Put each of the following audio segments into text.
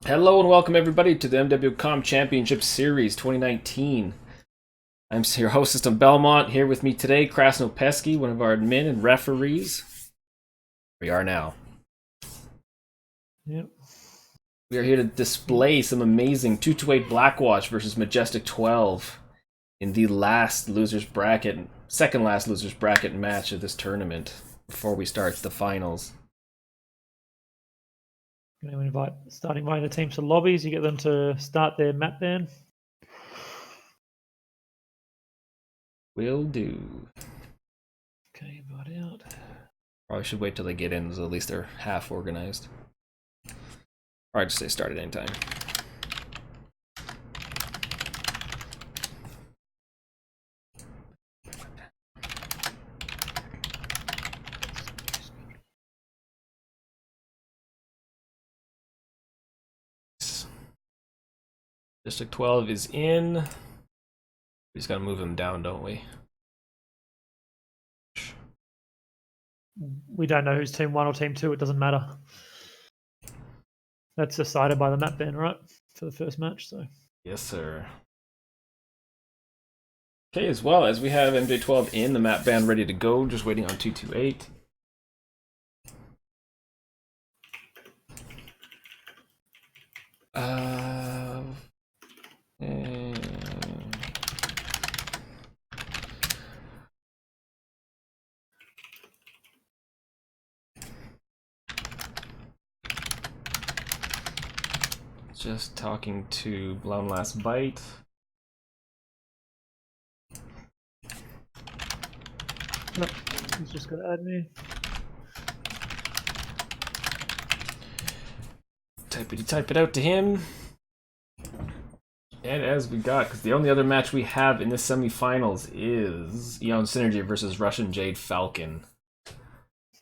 Hello and welcome everybody to the MWO Championship Series 2019. I'm your host, System Belmont. Here with me today, Krasno Pesky, one of our admin and referees. We are now. Yep. We are here to display some amazing 228 Blackwatch versus Majestic 12 in the second last losers bracket match of this tournament before we start the finals. Going to start inviting the teams to lobbies. You get them to start their map ban. Will do. Okay, invite out. Probably should wait till they get in, so at least they're half organized. Or I just say start at any time. District 12 is in. We just gotta move him down, don't we? We don't know who's team 1 or team 2. It doesn't matter. That's decided by the map ban, right? For the first match, so. Yes, sir. Okay, as well as we have MJ12 in the map ban ready to go, just waiting on 228. Just talking to Blum Last Bite. Nope. He's just got to add me. Type it out to him. And as we got, because the only other match we have in this semifinals is Eon Synergy versus Russian Jade Falcon.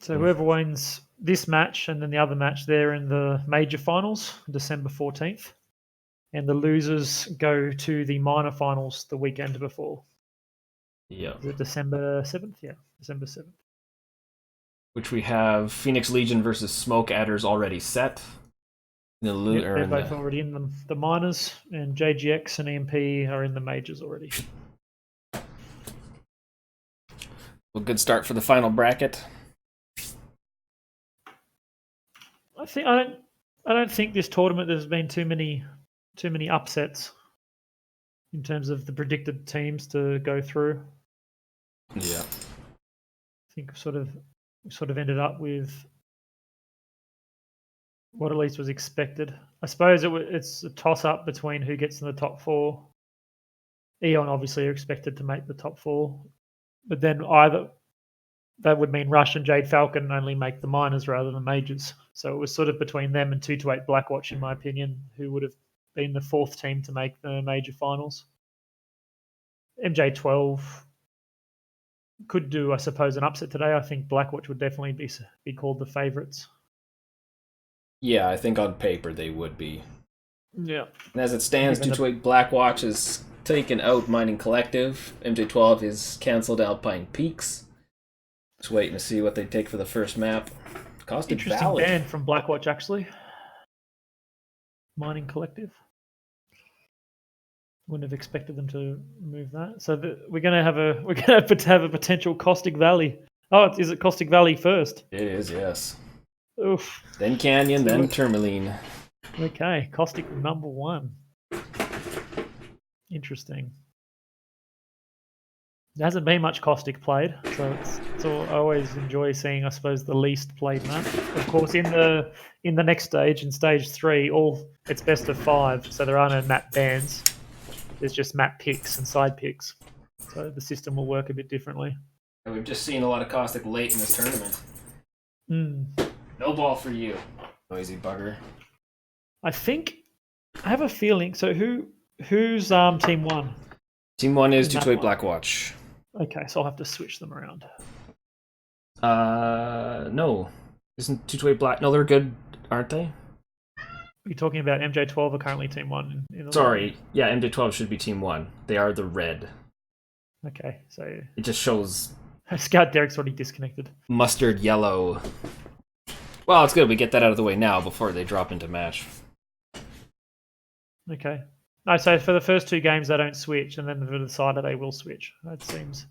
So whoever wins this match and then the other match, they're in the major finals, December 14th. And the losers go to the minor finals the weekend before. Yeah. Is it December 7th? Yeah, December 7th. Which we have Phoenix Legion versus Smoke Adders already set. They're both already in the minors, and JGX and EMP are in the majors already. Well, good start for the final bracket. I don't think this tournament there's been too many upsets in terms of the predicted teams to go through. Yeah. I think we sort of ended up with what at least was expected. I suppose it's a toss-up between who gets in the top 4. Eon obviously are expected to make the top 4, but then either that would mean Rush and Jade Falcon only make the minors rather than majors. So it was sort of between them and 228 Blackwatch, in my opinion, who would have been the 4th team to make the major finals. MJ12 could do, I suppose, an upset today. I think Blackwatch would definitely be called the favourites. Yeah, I think on paper they would be. Yeah. And as it stands, 228 Blackwatch is taken out Mining Collective. MJ12 is cancelled Alpine Peaks. Just waiting to see what they take for the first map. Caustic Interesting Valley. ban from Blackwatch, actually. Mining Collective. Wouldn't have expected them to move that. So we're going to have a potential Caustic Valley. Oh, is it Caustic Valley first? It is, yes. Oof. Then Canyon, then Tourmaline. Okay, Caustic number 1. Interesting. There hasn't been much Caustic played, so I always enjoy seeing, I suppose, the least played map. Of course, in the next stage, in stage 3, it's best of 5, so there are no map bans. There's just map picks and side picks, so the system will work a bit differently. And we've just seen a lot of Caustic late in this tournament. No ball for you, noisy bugger. I have a feeling. So who's team 1? Team 1 is 228 Blackwatch. Okay, so I'll have to switch them around. No. Isn't 228 Black? No, they're good, aren't they? You're talking about MJ12 are currently team 1. Sorry, yeah, MJ12 should be team 1. They are the red. Okay, so it just shows Scout Derek's already disconnected. Mustard yellow. Well, it's good we get that out of the way now before they drop into match. Okay. No, so for the first 2 games they don't switch, and then for the Saturday they will switch. That seems.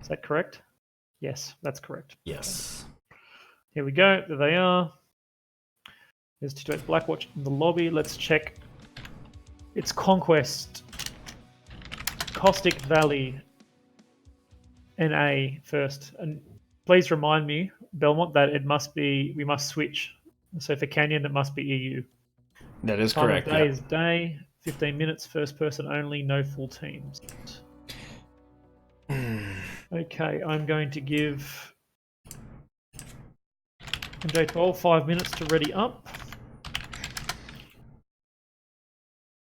Is that correct? Yes, that's correct. Yes. Okay. Here we go. There they are. There's 228 Blackwatch in the lobby. Let's check. It's Conquest, Caustic Valley, NA first. And please remind me, Belmont, that we must switch. So for Canyon, it must be EU. That is Time correct. of day is day. 15 minutes, first person only, no full teams. Okay, I'm going to give MJ12 5 minutes to ready up.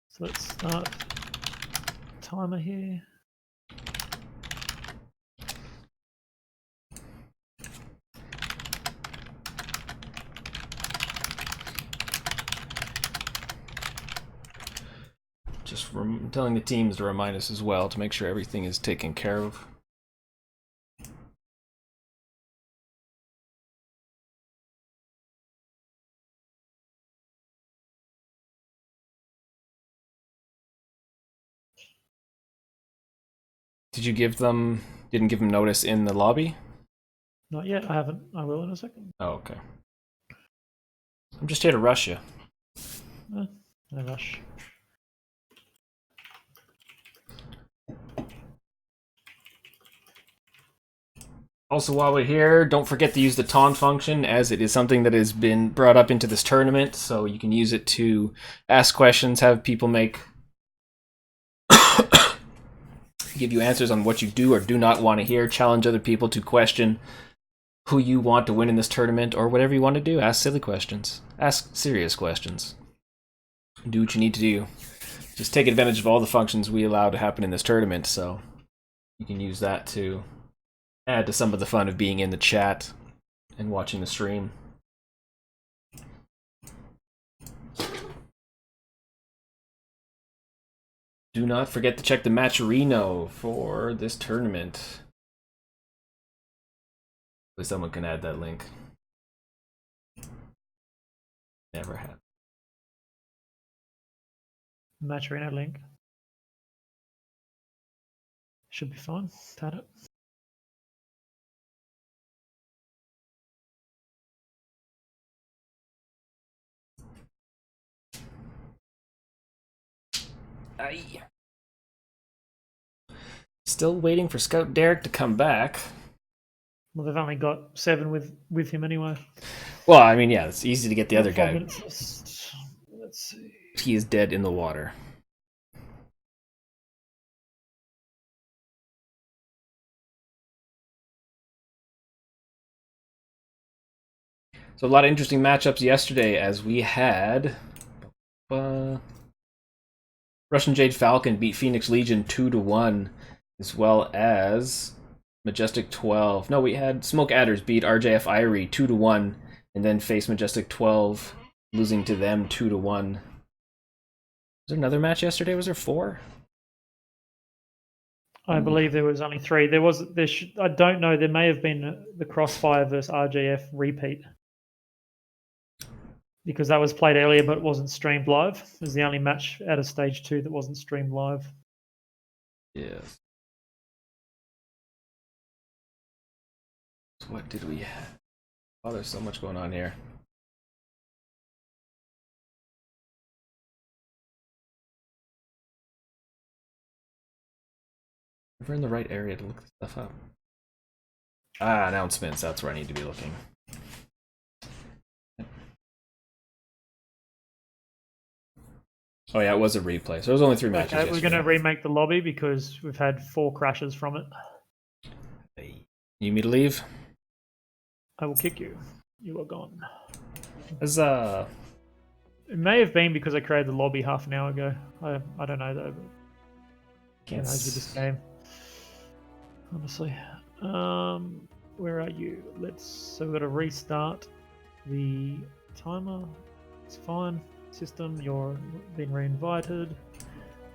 So let's start timer here. Just telling the teams to remind us as well to make sure everything is taken care of. Didn't give them notice in the lobby? Not yet, I haven't. I will in a second. Oh, okay. I'm just here to rush you. No rush. Also, while we're here, don't forget to use the taunt function, as it is something that has been brought up into this tournament, so you can use it to ask questions, have people give you answers on what you do or do not want to hear, challenge other people to question who you want to win in this tournament, or whatever you want to do. Ask silly questions. Ask serious questions. Do what you need to do. Just take advantage of all the functions we allow to happen in this tournament, so you can use that to add to some of the fun of being in the chat and watching the stream. Do not forget to check the Matcherino for this tournament. Hopefully someone can add that link. Never have. Matcherino link. Should be fine. Add it. Aye. Still waiting for Scout Derek to come back. Well, they've only got 7 with him anyway. Well, I mean, yeah, it's easy to get the other guy. Let's see. He is dead in the water. So a lot of interesting matchups yesterday, as we had Russian Jade Falcon beat Phoenix Legion 2-1, as well as Majestic 12. No, we had Smoke Adders beat RJF Irie 2-1, and then face Majestic 12, losing to them 2-1. Was there another match yesterday? Was there 4? I believe there was only 3. I don't know. There may have been the Crossfire versus RJF repeat, because that was played earlier, but it wasn't streamed live. It was the only match out of stage 2 that wasn't streamed live. Yes. So what did we have? Oh, there's so much going on here. We're in the right area to look this stuff up. Announcements. That's where I need to be looking. Oh yeah, it was a replay. So it was only 3 matches. Okay, we're going to remake the lobby because we've had 4 crashes from it. You need me to leave? I will kick you. You are gone. Huzzah. It may have been because I created the lobby half an hour ago. I don't know though. But Can't with this game. Honestly. Where are you? So we've got to restart the timer. It's fine. System, you're being re-invited.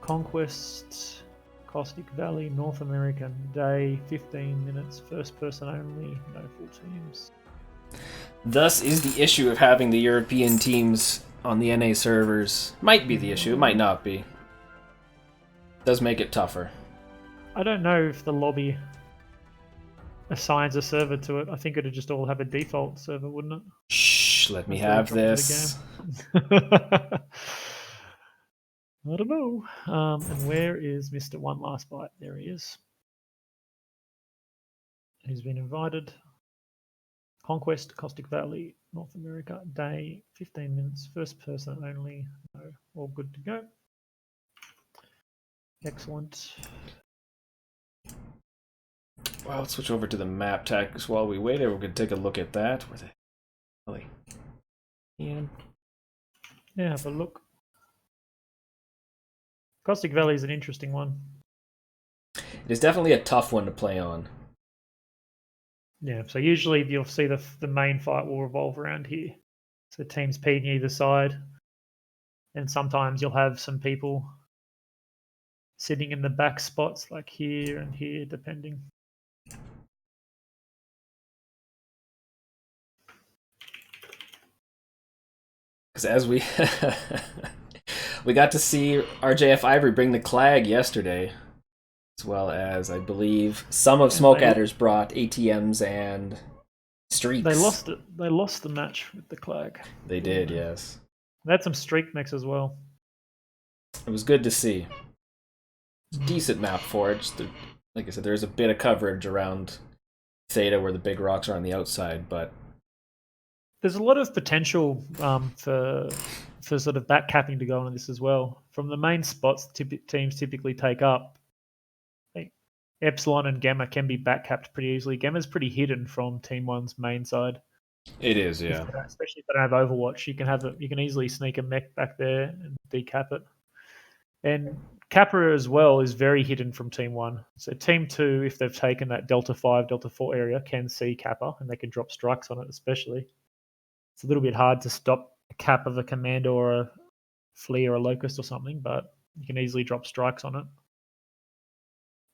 Conquest, Caustic Valley, North American day, 15 minutes, first person only, no full teams. Thus is the issue of having the European teams on the NA servers. Might be the issue, it might not be. Does make it tougher. I don't know if the lobby assigns a server to it. I think it'd just all have a default server, wouldn't it? Shh, let me Until you have drop into this. the game. I don't know. And where is Mr. One Last Bite? There he is. He's been invited. Conquest, Caustic Valley, North America, day 15 minutes, first person only. No, all good to go. Excellent. Well, let's switch over to the map tactics while we wait. We're going to take a look at that. Where the hell? Yeah, have a look. Caustic Valley is an interesting one. It is definitely a tough one to play on. Yeah, so usually you'll see the main fight will revolve around here. So teams peeking either side. And sometimes you'll have some people sitting in the back spots like here and here, depending. Because as we we got to see RJF Ivory bring the Clag yesterday, as well as I believe some of Smoke Adders brought ATMs and streaks. They lost it. They lost the match with the Clag. They did, yes. They had some streak mix as well. It was good to see. It's a decent map for it. Just like I said, there's a bit of coverage around Theta where the big rocks are on the outside, but there's a lot of potential for sort of back capping to go on this as well. From the main spots teams typically take up, like Epsilon and Gamma can be back capped pretty easily. Gamma's pretty hidden from Team One's main side. It is, yeah. Especially if they don't have Overwatch, you can easily sneak a mech back there and decap it. And Kappa as well is very hidden from Team 1. So Team 2, if they've taken that Delta 5, Delta 4 area, can see Kappa, and they can drop strikes on it especially. It's a little bit hard to stop a cap of a Commander or a Flea or a Locust or something, but you can easily drop strikes on it.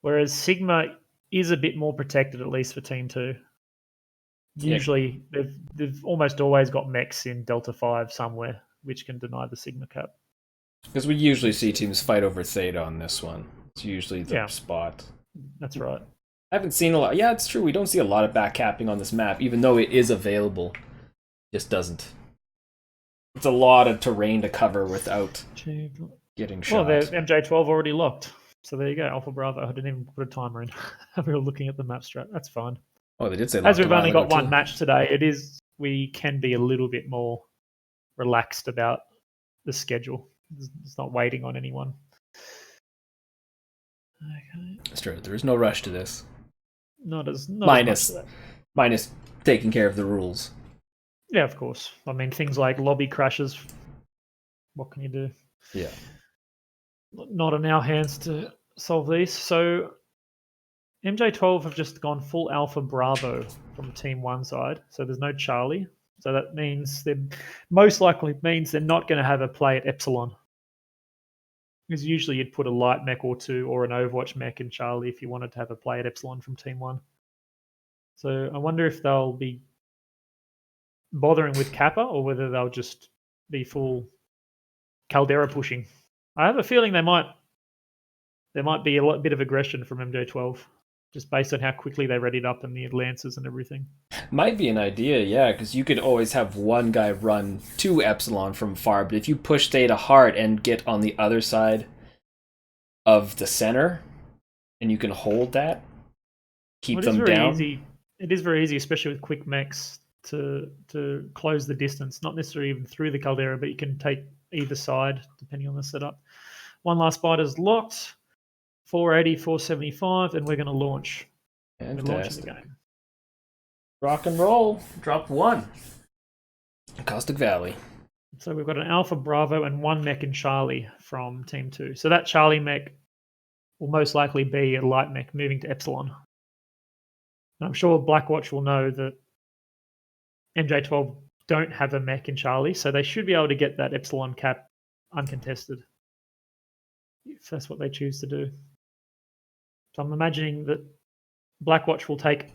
Whereas Sigma is a bit more protected, at least for Team 2. Usually, they've almost always got mechs in Delta 5 somewhere, which can deny the Sigma cap. Because we usually see teams fight over Theta on this one. It's usually the spot. That's right. I haven't seen a lot. Yeah, it's true. We don't see a lot of back capping on this map, even though it is available. It just doesn't. It's a lot of terrain to cover without getting shot. Well, the MJ12 already locked. So there you go, Alpha Bravo. I didn't even put a timer in. We were looking at the map strat. That's fine. Oh, they did say as we've only got one match today, we can be a little bit more relaxed about the schedule. It's not waiting on anyone. Okay. That's true. There is no rush to this. Not as minus taking care of the rules. Yeah, of course. I mean, things like lobby crashes. What can you do? Yeah. Not in our hands to solve these. So MJ12 have just gone full Alpha Bravo from Team 1 side. So there's no Charlie. So that means they're most likely means they're not going to have a play at Epsilon. Because usually you'd put a light mech or two or an Overwatch mech in Charlie if you wanted to have a play at Epsilon from Team 1. So I wonder if they'll be bothering with Kappa or whether they'll just be full Caldera pushing. I have a feeling there might be a bit of aggression from MJ12, just based on how quickly they readied up and the lances and everything. Might be an idea, yeah, because you could always have one guy run to Epsilon from far, but if you push Theta hard and get on the other side of the center, and you can hold that, keep them down. Easy. It is very easy, especially with quick mechs, to close the distance, not necessarily even through the Caldera, but you can take either side, depending on the setup. One last bite is locked. 480, 475, and we're going to launch. Fantastic. We're launching the game. Rock and roll. Drop one. Caustic Valley. So we've got an Alpha Bravo and one mech in Charlie from Team 2. So that Charlie mech will most likely be a light mech moving to Epsilon. And I'm sure Blackwatch will know that MJ12 don't have a mech in Charlie, so they should be able to get that Epsilon cap uncontested, if that's what they choose to do. So I'm imagining that Blackwatch will take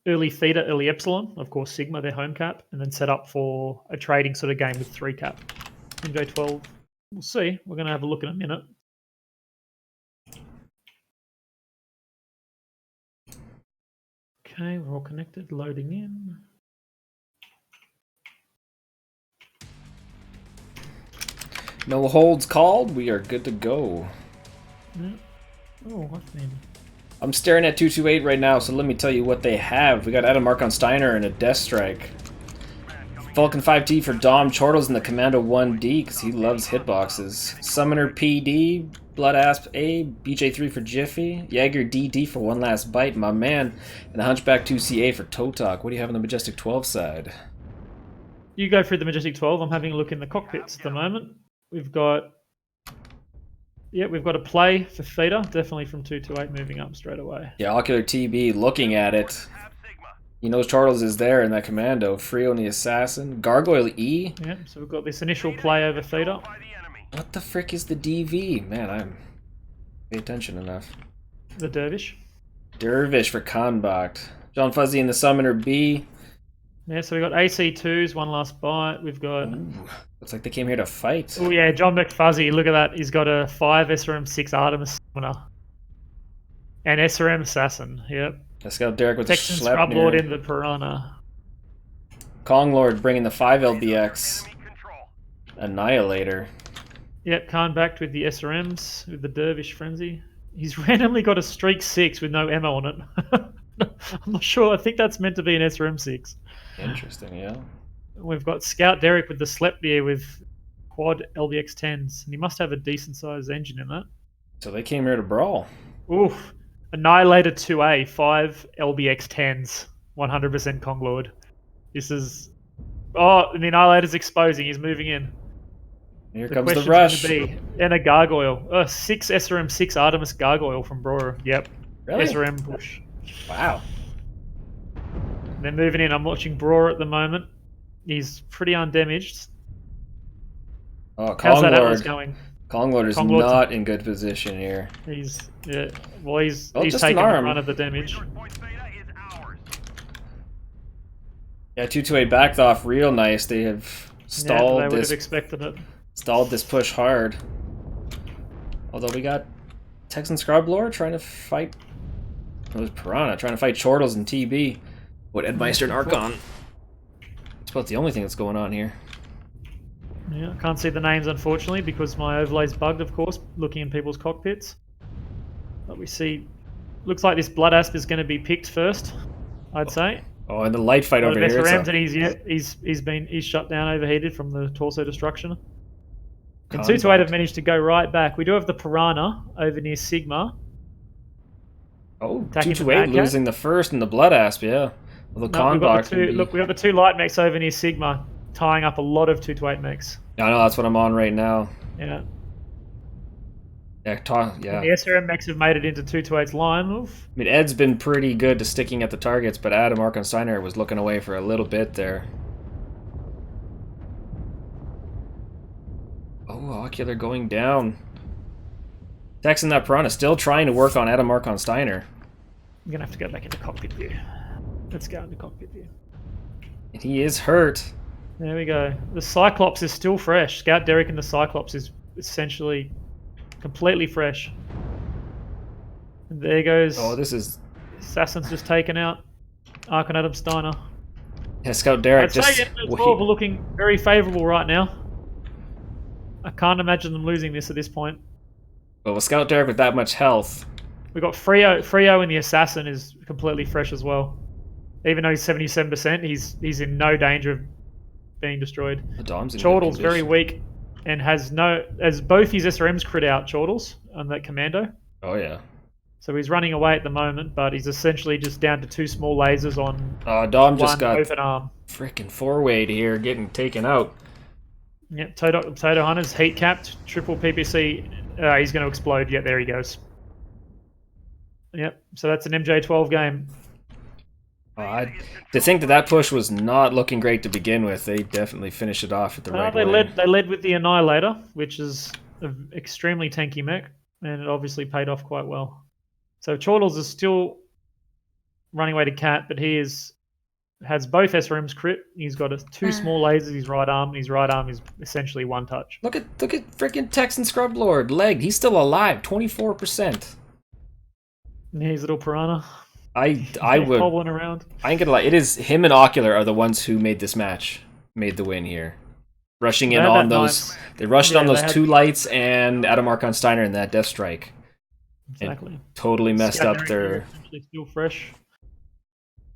early Theta, early Epsilon, of course Sigma, their home cap, and then set up for a trading sort of game with 3 cap. MJ12, we'll see. We're going to have a look in a minute. Okay, we're all connected, loading in. No holds called. We are good to go. Yeah. Oh, what's name? I'm staring at 228 right now, so let me tell you what they have. We got Adam Markon Steiner and a Death Strike. Vulcan 5T for Dom Chortles in the Commando 1D because he loves hitboxes. Summoner PD, Blood Asp A, BJ3 for Jiffy, Jaeger DD for One Last Bite, my man, and the Hunchback 2CA for Totok. What do you have on the Majestic 12 side? You go through the Majestic 12. I'm having a look in the cockpits at the moment. We've got a play for Theta, definitely from 228 moving up straight away. Yeah, Ocular TB looking at it. He knows Chortles is there in that commando. Frio and the Assassin. Gargoyle E. Yeah, so we've got this initial play over Theta. What the frick is the DV? Man, I'm pay attention enough. The Dervish. Dervish for Kanbacht. John Fuzzy and the Summoner B. Yeah, so we've got AC2s, One Last Bite. We've got... Ooh, looks like they came here to fight. Oh yeah, John McFuzzy, look at that. He's got a 5 SRM 6 Artemis Summoner. And SRM Assassin, yep. Let's go Derek with Texan the Scrub Lord Schleppnir. in the Piranha. Kong Lord bringing the 5 LBX. Annihilator. Yep, Khan backed with the SRMs, with the Dervish Frenzy. He's randomly got a Streak 6 with no ammo on it. I'm not sure. I think that's meant to be an SRM 6. Interesting, yeah. We've got Scout Derek with the Schleppnir with quad LBX 10s. And he must have a decent sized engine in that. So they came here to brawl. Oof. Annihilator 2A, 5 LBX 10s, 100% Konglord. This is... Oh, and the Annihilator's exposing. He's moving in. Here comes the rush. And a Gargoyle. 6 SRM 6 Artemis Gargoyle from Brora. Yep. Really? SRM push. Wow. And they're moving in. I'm watching Brora at the moment. He's pretty undamaged. Oh, How's that Atlas Konglord. going? Konglord is not in good position here. He's just taking the an arm. brunt of the damage. Yeah, 228 backed off real nice. They have stalled they would have expected it. Stalled this push hard. Although we got Texan Scrub Lord trying to fight. It was Piranha trying to fight Chortles and TB. What Edmeister and Archon. It's about the only thing that's going on here. Yeah, I can't see the names unfortunately because my overlay's bugged, of course, looking in people's cockpits. But we see, looks like this Blood Asp is going to be picked first, I'd say. Oh, and the light fight over here. And he's shut down, overheated from the torso destruction. And 228 have managed to go right back. We do have the Piranha over near Sigma. Oh, 228 losing the first and the Blood Asp, yeah. Well, the Look, we got the 2 light mechs over near Sigma, tying up a lot of 228 mechs. I know, that's what I'm on right now. Yeah. Yeah. And the SRM mechs have made it into 228's line. Oof. I mean, Ed's been pretty good to sticking at the targets, but Adam Archon Steiner was looking away for a little bit there. Oh, Ocular going down. Texan that Piranha still trying to work on Adam Archon Steiner. I'm going to have to go back into cockpit view. Let's go into cockpit view. And he is hurt. There we go. The Cyclops is still fresh. Scout Derek and the Cyclops is essentially completely fresh. And there goes... Oh, this is... Assassin's just taken out. Archon Adam Steiner. Yeah, Scout Derek I'd say MWO are looking very favourable right now. I can't imagine them losing this at this point. But with Scout Derek with that much health... We've got Frio and the Assassin is completely fresh as well. Even though he's 77%, he's in no danger of being destroyed. Chortles very weak and has both his SRMs crit out Chortles on that commando. Oh yeah. So he's running away at the moment, but he's essentially just down to 2 small lasers on Dom just got open arm. Freaking 4-weight here, getting taken out. Yep, Toto Hunter's heat capped, triple PPC. He's going to explode. Yeah, there he goes. Yep, so that's an MJ12 game. To think that push was not looking great to begin with, they definitely finished it off at the right way. They led with the Annihilator, which is an extremely tanky mech, and it obviously paid off quite well. So Chortles is still running away to Cat, but he has both SRMs crit. He's got two small lasers. His right arm. His right arm is essentially one touch. Look at freaking Texan Scrub Lord leg. He's still alive. 24%. He's little piranha. I would hobbling around. I ain't gonna lie. It is him and Ocular are the ones who made this match, made the win here. Rushing in on those, they rushed on those two lights and Adam Archon Steiner in that Death Strike. Exactly. It totally messed up their. Still fresh.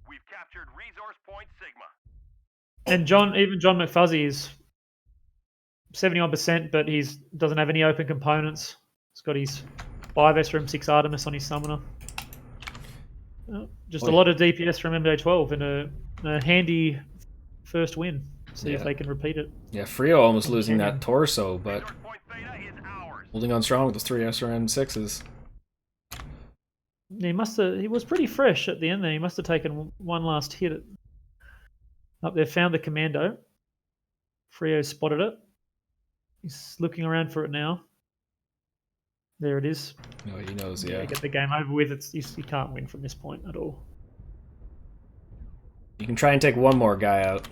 We've captured resource point Sigma. And John McFuzzy is 71%, but he doesn't have any open components. He's got his 5 SRM 6 Artemis on his summoner. Just a lot of DPS from MJ12 and a handy first win. See if they can repeat it. Yeah, Frio almost losing that torso, but holding on strong with those 3 SRM 6s. He was pretty fresh at the end there. He must have taken one last hit. Up there, found the commando. Frio spotted it. He's looking around for it now. There it is. No, he knows, yeah. Get the game over with. You can't win from this point at all. You can try and take one more guy out.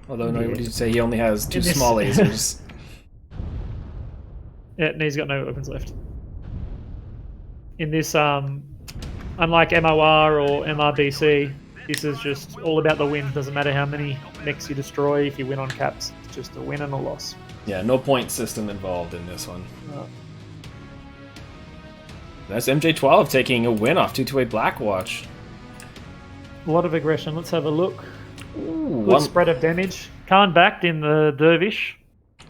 Although, no, what did you say? He only has 2 small lasers. Yeah, and he's got no weapons left. In this, unlike MOR or MRBC, this is just all about the win. Doesn't matter how many mechs you destroy. If you win on caps, it's just a win and a loss. Yeah, no point system involved in this one. That's MJ12 taking a win off 228 Blackwatch. A lot of aggression. Let's have a look. Ooh, Good spread of damage. Khan backed in the Dervish.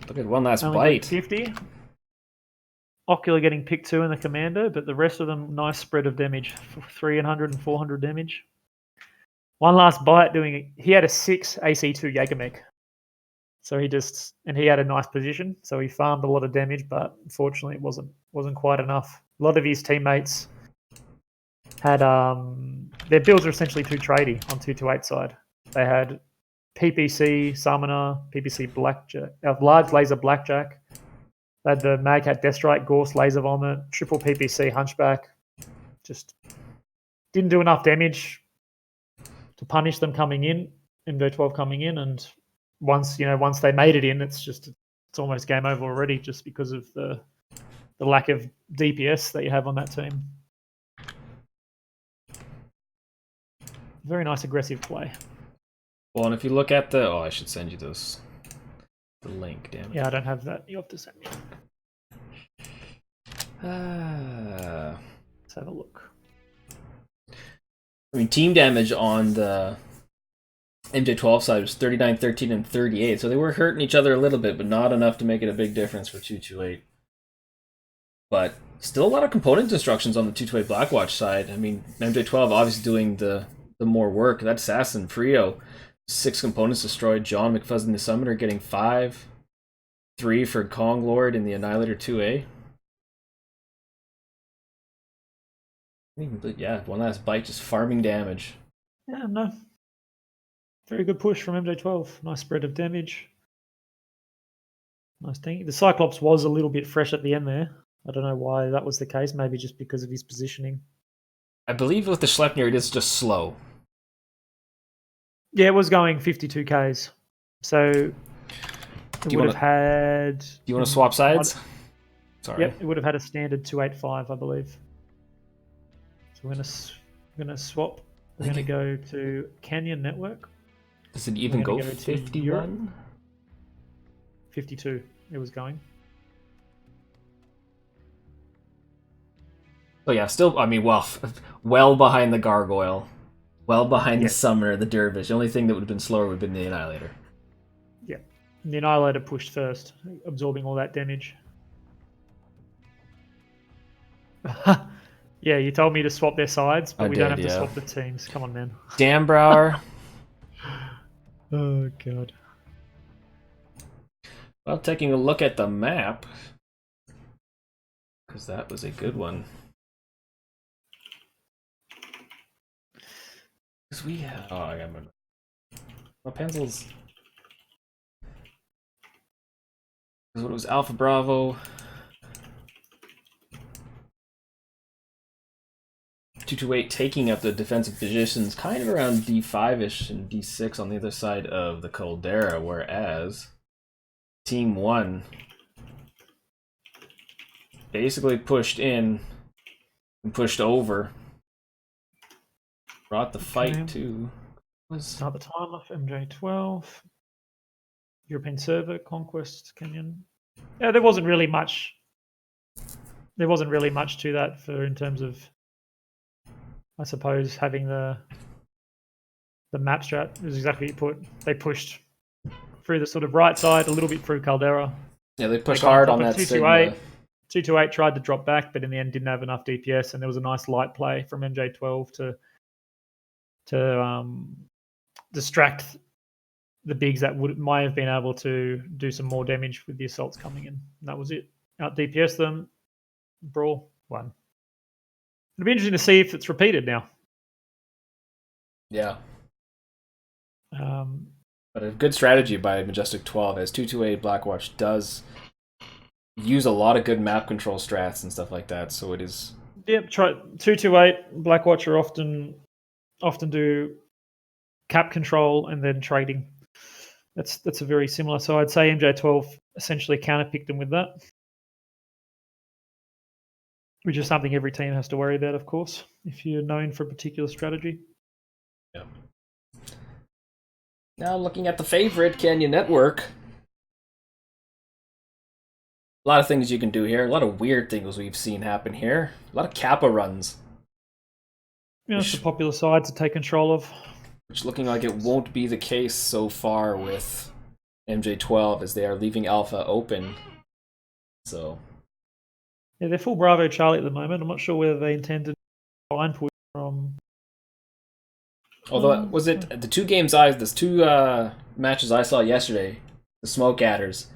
Look at one last Only bite. 50. Ocular getting picked 2 in the Commando, but the rest of them, nice spread of damage. 300 and 400 damage. One last bite he had a 6 AC2 Jaegermech. So he had a nice position, so he farmed a lot of damage, but unfortunately it wasn't quite enough. A lot of his teammates had their builds are essentially too tradey on 228 side. They had PPC Summoner, PPC Blackjack, Large Laser Blackjack. They had the Maghat Deathstrike, Gorse Laser Vomit, triple PPC Hunchback. Just didn't do enough damage to punish them coming in, MW12 coming in, and once they made it in, it's almost game over already, just because of the lack of DPS that you have on that team. Very nice aggressive play. Well, and if you look at the... Oh, I should send you the link, damn it. Yeah, I don't have that. You have to send me. Let's have a look. I mean, team damage on the MJ12 side was 39, 13, and 38, so they were hurting each other a little bit, but not enough to make it a big difference for 228. But still a lot of component destructions on the 228 Blackwatch side. I mean, MJ12 obviously doing the more work. That Assassin, Frio, 6 components destroyed. John McFuzzy the Summoner getting 5. 3 for Kong Lord in the Annihilator 2A. Yeah, one last bite, just farming damage. Yeah, no. Very good push from MJ12. Nice spread of damage. Nice thing. The Cyclops was a little bit fresh at the end there. I don't know why that was the case. Maybe just because of his positioning. I believe with the Schleppnir, it is just slow. Yeah, it was going 52 Ks. So it would have had... Do you want to swap sides? Sorry. Yep, it would have had a standard 285, I believe. So we're gonna swap. We're gonna go to Canyon Network. Does it even go 51? 52. It was going. Oh yeah, still. I mean, well behind the Gargoyle, well behind the Summoner, the Dervish. The only thing that would have been slower would have been the Annihilator. Yeah, the Annihilator pushed first, absorbing all that damage. Yeah, you told me to swap their sides, but we don't have to swap the teams. Come on, man. Damn, Brower. Oh, God. Well, taking a look at the map, because that was a good one. Because we have... Oh, I remember. Well, pencils. Because it was Alpha Bravo. 228 taking up the defensive positions kind of around D5-ish and D6 on the other side of the Caldera, whereas Team 1 basically pushed in and pushed over. Brought the fight to... Start the time off MJ12. European server, Conquest, Kenyan. Yeah, there wasn't really much. There wasn't really much to that for in terms of, I suppose, having the map strat is exactly what you put. They pushed through the sort of right side, a little bit through Caldera. Yeah, they pushed hard on that 228. 228 tried to drop back, but in the end didn't have enough DPS, and there was a nice light play from MJ12 to distract the bigs that might have been able to do some more damage with the assaults coming in. And that was it. Out DPS them. Brawl won. It'll be interesting to see if it's repeated now. Yeah. But a good strategy by Majestic 12, as 228 Blackwatch does use a lot of good map control strats and stuff like that. So it is. Yep. Try 228 Blackwatch are often do cap control and then trading. That's a very similar. So I'd say MJ12 essentially counterpicked them with that, which is something every team has to worry about, of course, if you're known for a particular strategy. Yeah. Now looking at the favorite, Canyon Network. A lot of things you can do here. A lot of weird things we've seen happen here. A lot of Kappa runs. Yeah, it's a popular side to take control of. Which looking like it won't be the case so far with MJ12 as they are leaving Alpha open. So... yeah, they're full Bravo Charlie at the moment. I'm not sure whether they intend to find push from... although, was it the two matches I saw yesterday, the Smoke Adders,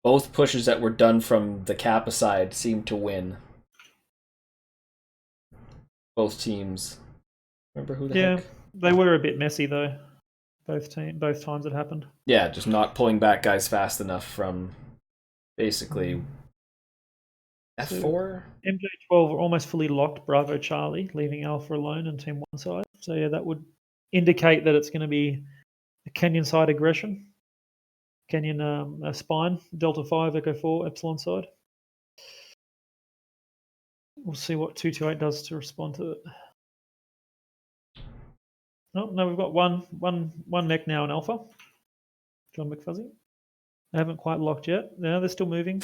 both pushes that were done from the Kappa side seemed to win. Both teams. Remember who the heck? They were a bit messy though. Both times it happened. Yeah, just not pulling back guys fast enough from basically F4. So MJ12 were almost fully locked Bravo Charlie, leaving Alpha alone and Team 1 side. So yeah, that would indicate that it's going to be a Kenyan side aggression. Kenyan spine, Delta 5, Echo 4, Epsilon side. We'll see what 228 does to respond to it. Oh, no, we've got one mech now in Alpha. John McFuzzy. They haven't quite locked yet. No, they're still moving.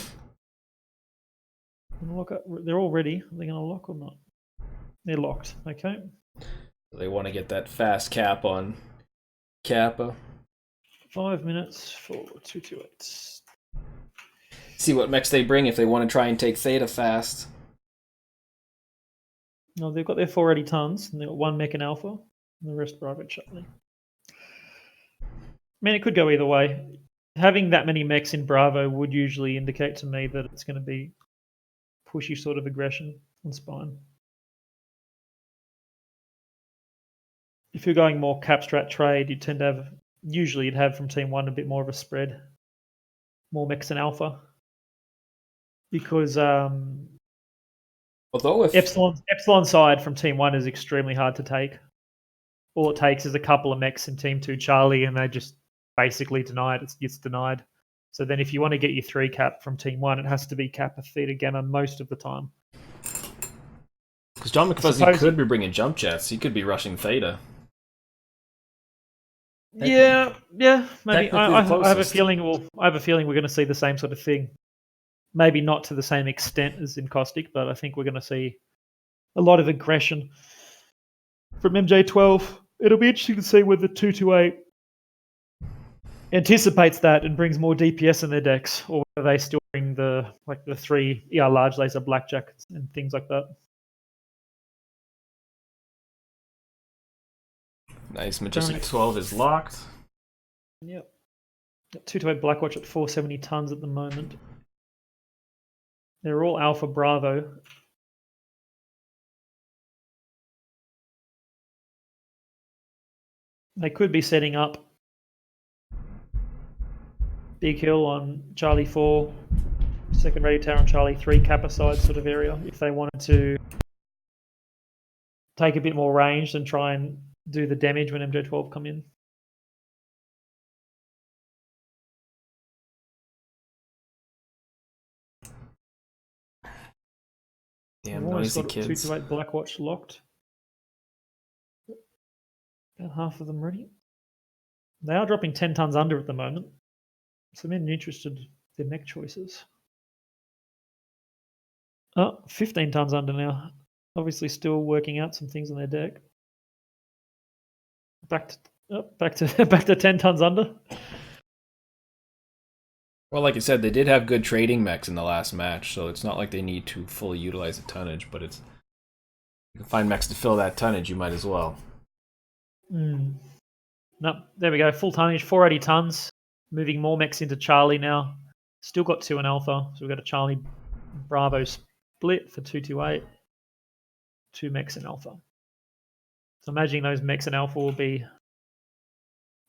They're all ready. Are they going to lock or not? They're locked. Okay. They want to get that fast cap on Kappa. 5 minutes for 228. See what mechs they bring if they want to try and take Theta fast. No, they've got their 480 tons, and they've got one mech in Alpha, and the rest Bravo Charlie. I mean, it could go either way. Having that many mechs in Bravo would usually indicate to me that it's going to be pushy sort of aggression on spine. If you're going more cap strat trade, you tend to have, usually you'd have from Team 1 a bit more of a spread, more mechs in Alpha. Because although if Epsilon side from Team 1 is extremely hard to take. All it takes is a couple of mechs in Team 2 Charlie, and they just basically deny it. It's denied. So then if you want to get your 3 cap from Team 1, it has to be Kappa, Theta, Gamma most of the time. Because John McFuzzy could be bringing jump jets. He could be rushing Theta. Yeah, maybe. I have a feeling we're going to see the same sort of thing. Maybe not to the same extent as in Caustic, but I think we're going to see a lot of aggression from MJ12. It'll be interesting to see whether 228 anticipates that and brings more DPS in their decks, or whether they still bring the 3 ER large laser blackjack and things like that. Nice. Majestic 12 is locked. Yep. 228 Blackwatch at 470 tons at the moment. They're all Alpha Bravo. They could be setting up Big Hill on Charlie 4, second radio tower on Charlie 3, Kappa side sort of area, if they wanted to take a bit more range and try and do the damage when MJ12 come in. Damn We've almost noisy got kids. 228 Blackwatch locked. About half of them ready. They are dropping 10 tons under at the moment. So I'm interested in their mech choices. Oh, 15 tons under now. Obviously still working out some things on their deck. Back to 10 tons under. Well, like you said, they did have good trading mechs in the last match, so it's not like they need to fully utilize the tonnage, but it's... You can find mechs to fill that tonnage, you might as well. No, there we go. Full tonnage, 480 tons. Moving more mechs into Charlie now. Still got 2 in Alpha, so we've got a Charlie Bravo split for 228. 2 mechs in Alpha. So imagining those mechs in Alpha will be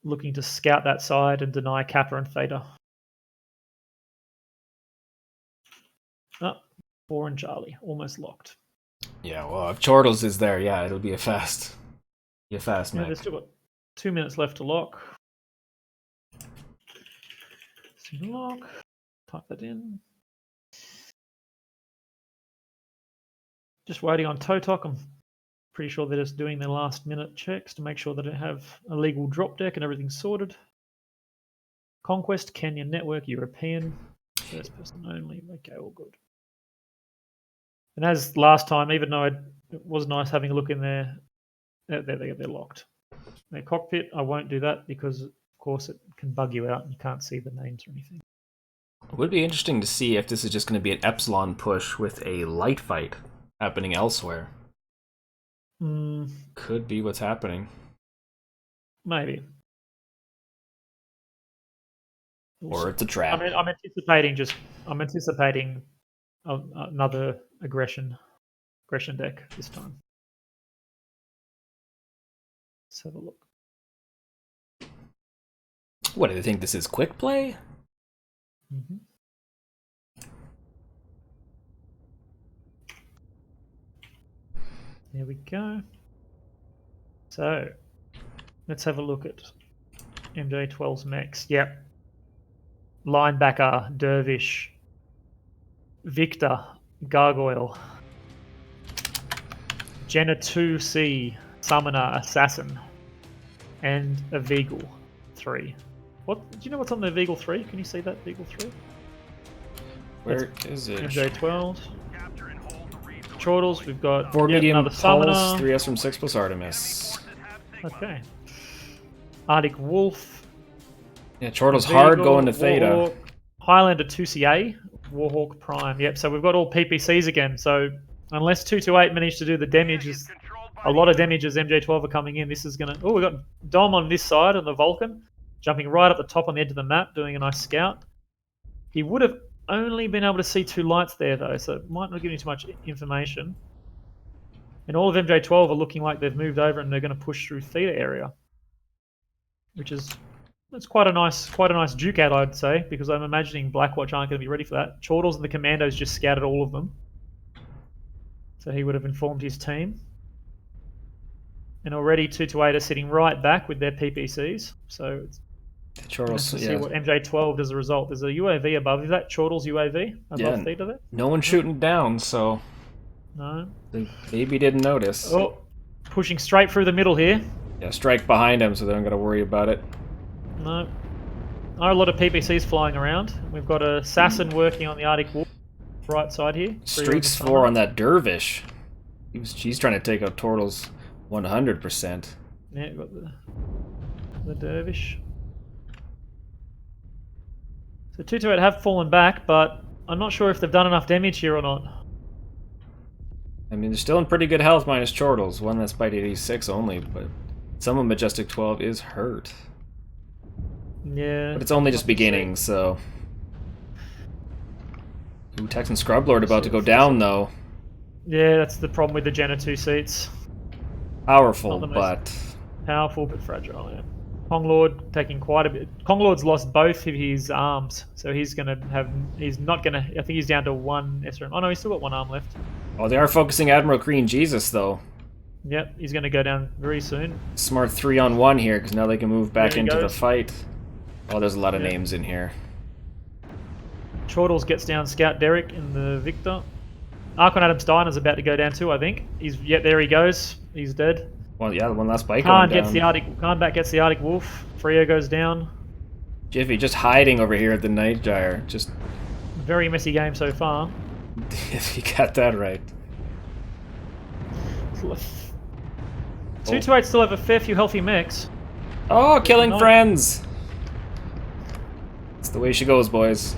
looking to scout that side and deny Kappa and Theta. 4 in Charlie, almost locked. Yeah, well, if Chortles is there, yeah, it'll be a fast mech. They've still got 2 minutes left to lock. Lock. Type that in. Just waiting on Totok. I'm pretty sure they're just doing their last minute checks to make sure that they have a legal drop deck and everything's sorted. Conquest, Kenya Network, European. First person only. Okay, all good. And as last time, even though it was nice having a look in there, they're locked. Their cockpit, I won't do that because, of course, it can bug you out and you can't see the names or anything. It would be interesting to see if this is just going to be an Epsilon push with a light fight happening elsewhere. Could be what's happening. Maybe. Or it's a trap. I'm anticipating another aggression deck this time. Let's have a look. What, do they think this is quick play? Mm-hmm. There we go. So, let's have a look at MJ12's mechs. Yep. Linebacker, Dervish, Victor, Gargoyle, Jenna 2C, Summoner, Assassin, and a Veagle 3. What do you know what's on the Veagle 3? Can you see that Veagle 3? Where is it? MJ12. Chortles, we've got 4 medium another Summoner. Pulse, 3S from 6 plus Artemis. Okay. Arctic Wolf. Yeah, Chortles hard going to Theta. Warhawk, Highlander 2CA, Warhawk Prime. Yep, so we've got all PPCs again. So unless 228 managed to do the damage, a lot of damage as MJ12 are coming in. This is going to... Oh, we've got Dom on this side on the Vulcan, jumping right up the top on the edge of the map, doing a nice scout. He would have only been able to see 2 lights there, though, so it might not give you too much information. And all of MJ12 are looking like they've moved over and they're going to push through Theta area, which is... It's quite a nice duke out, I'd say, because I'm imagining Blackwatch aren't going to be ready for that. Chortles and the Commandos just scouted all of them, so he would have informed his team. And already 228 are sitting right back with their PPCs, so it's Chortles, to see what MJ12 does as a result. There's a UAV above. Is that Chortles UAV above Theta there? No one's shooting down, so No. they maybe didn't notice. Oh, pushing straight through the middle here. Yeah, strike behind him, so they don't got to worry about it. No. Are a lot of PPCs flying around. We've got a Assassin working on the Arctic Wolf right side here. Streaks 4 on that Dervish. She's trying to take out Chortles 100%. Yeah, we've got the Dervish. So 228 have fallen back, but I'm not sure if they've done enough damage here or not. I mean, they're still in pretty good health minus Chortles. One that's by 86 only, but some of Majestic 12 is hurt. Yeah. But it's only just beginning, so... Ooh, Texan Scrublord about to go down, though. Yeah, that's the problem with the Jenna 2 seats. Powerful, but... Powerful, but fragile, yeah. Konglord taking quite a bit. Konglord's lost both of his arms, so he's going to have... He's not going to... I think he's down to 1 SRM. Oh, no, he's still got 1 arm left. Oh, they are focusing Admiral Green Jesus, though. Yep, he's going to go down very soon. Smart 3-on-1 here, because now they can move back There he into the goes. fight. Oh, there's a lot of Yep. names in here. Chortles gets down Scout Derek in the Victor. Archon Adam Steiner's about to go down too, I think. There he goes. He's dead. Well, yeah, the one last bike Khan going gets the down. Khanback gets the Arctic Wolf. Freo goes down. Jiffy just hiding over here at the Night Gyre. Just, Very messy game so far. if you got that right. 228 still have a fair few healthy mechs. Oh, killing Nice. friends! That's the way she goes, boys.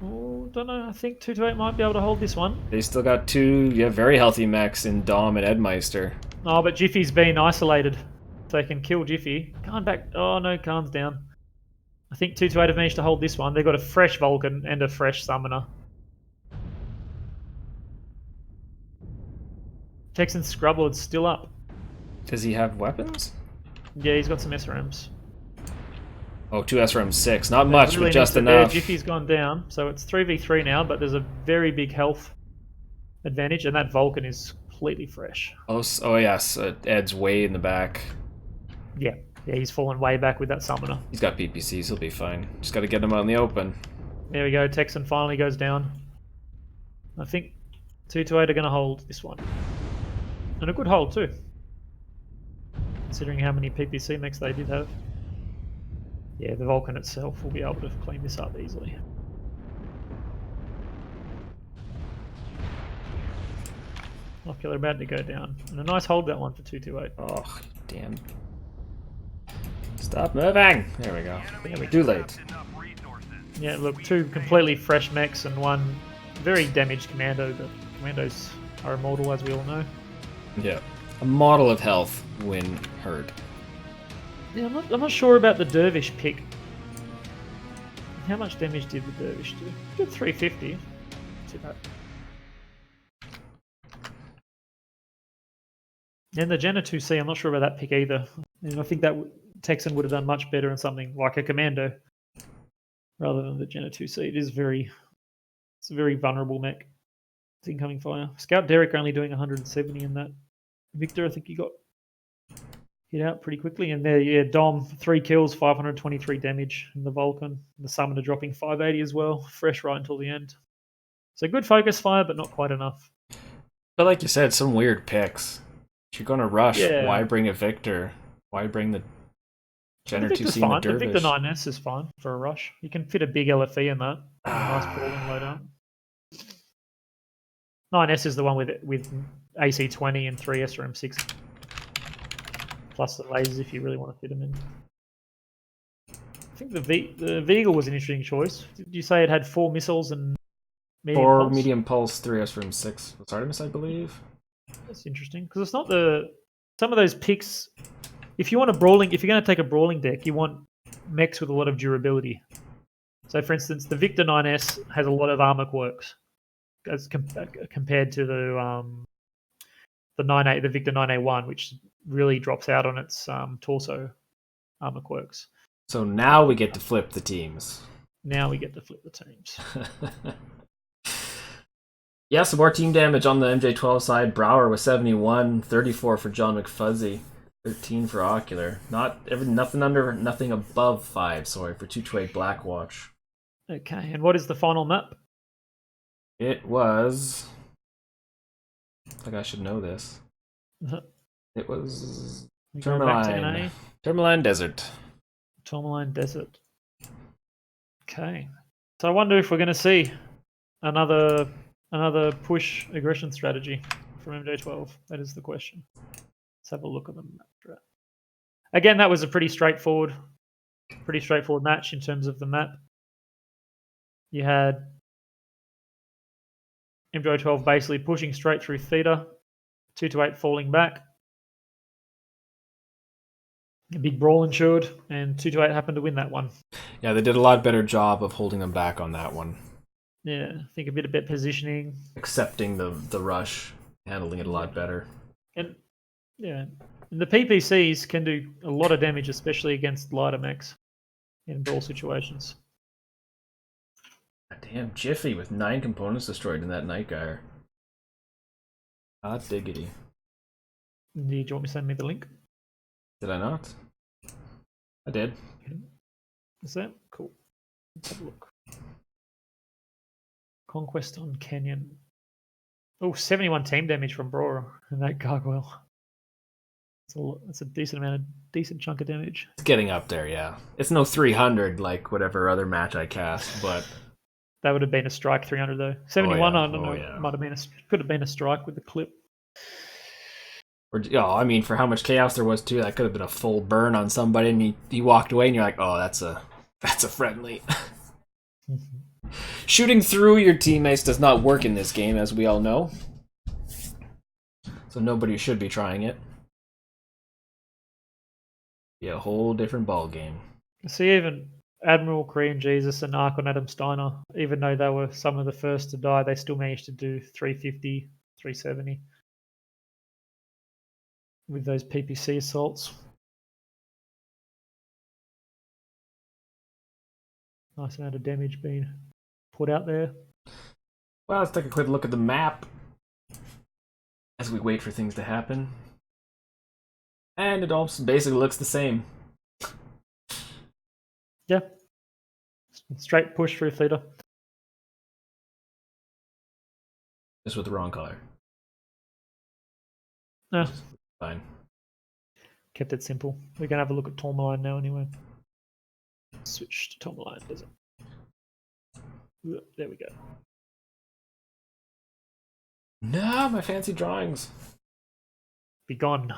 Oh, don't know. I think 228 might be able to hold this one. They still got two, very healthy mechs in Dom and Edmeister. Oh, but Jiffy's been isolated. So they can kill Jiffy. Khan back. Oh no, Khan's down. I think 228 have managed to hold this one. They've got a fresh Vulcan and a fresh Summoner. Texan Scrubblord's still up. Does he have weapons? Yeah, he's got some SRMs. Oh, 2 SRM6. Not much, Really but just needs it there. enough. Jiffy's gone down, so it's 3v3 now, but there's a very big health advantage, and that Vulcan is completely fresh. Oh yes, Ed's way in the back. Yeah, he's fallen way back with that Summoner. He's got PPCs, he'll be fine. Just gotta get him out in the open. There we go, Texan finally goes down. I think 228 are going to hold this one. And a good hold too, considering how many PPC mechs they did have. Yeah, the Vulcan itself will be able to clean this up easily. Ocular about to go down. And a nice hold that one for 228. Oh, damn. Stop moving! There we go. Too late. Enough resources. Yeah, look, two completely fresh mechs and one very damaged commando, but commandos are immortal as we all know. Yeah. A model of health when hurt. Yeah, I'm not sure about the Dervish pick. How much damage did the Dervish do? Did 350. Too bad. And the Jenna 2C, I'm not sure about that pick either. And I think that Texan would have done much better in something like a Commando rather than the Jenna 2C. It's a very vulnerable mech. It's incoming fire. Scout Derek only doing 170 in that. Victor, I think he got hit out pretty quickly. And there, yeah, Dom, 3 kills, 523 damage in the Vulcan. The Summoner dropping 580 as well. Fresh right until the end. So good focus fire, but not quite enough. But like you said, some weird picks. If you're gonna rush, Yeah. why bring a Victor? Why bring the Jenner The Victor's 2C and the fine. The Dervish? Victor 9S is fine for a rush. You can fit a big LFE in that. A nice brawling loadout. 9S is the one with AC20 and 3 SRM6. Plus the lasers if you really want to fit them in. I think the Veagle was an interesting choice. Did you say it had 4 missiles and medium 4 pulse? medium pulse, 3 SRM6. With Artemis, I believe. That's interesting because it's not some of those picks. If you're going to take a brawling deck, you want mechs with a lot of durability. So, for instance, the Victor 9S has a lot of armor quirks as compared to the Victor 9A1, which really drops out on its torso armor quirks. So now we get to flip the teams. Now we get to flip the teams. Yeah, some more team damage on the MJ12 side. Brower with 71, 34 for John McFuzzy, 13 for Ocular. Nothing above 5. Sorry for 228 Blackwatch. Okay, and what is the final map? It was. Like I should know this. It was We go back to NA. Tourmaline Desert. Tourmaline Desert. Okay, so I wonder if we're going to see another push aggression strategy from MJ12. That is the question. Let's have a look at the map. Again, that was a pretty straightforward match in terms of the map. You had MJ12 basically pushing straight through Theta, 228 falling back. A big brawl ensured, and 228 happened to win that one. Yeah, they did a lot better job of holding them back on that one. Yeah, I think a bit of better positioning. Accepting the rush, handling it a lot better. And yeah, and the PPCs can do a lot of damage, especially against lighter mechs in brawl situations. God damn, Jiffy with 9 components destroyed in that Night Gyre. Hot diggity. Do you want me to send me the link? Did I not? I did. Is that cool? Let's have a look. Conquest on Canyon. Oh, 71 team damage from Brawler and that gargoyle. That's a decent chunk of damage. It's getting up there, yeah. It's no 300 like whatever other match I cast, but that would have been a strike 300 though. 71, I don't know. Yeah. Might have been could have been a strike with the clip. Or, I mean, for how much chaos there was too, that could have been a full burn on somebody, and he walked away, and you're like, oh, that's a friendly. Shooting through your teammates does not work in this game, as we all know. So nobody should be trying it. Be a whole different ball game. See, even Admiral, Korean Jesus, and Archon Adam Steiner, even though they were some of the first to die, they still managed to do 350, 370 with those PPC assaults. Nice amount of damage being put out there. Well, let's take a quick look at the map as we wait for things to happen. And it all basically looks the same. Yeah. Straight push through feeder. Just with the wrong color. No. Fine. Kept it simple. We can have a look at Tourmaline now anyway. Switch to Tourmaline, does it? There we go. No, my fancy drawings. Be gone.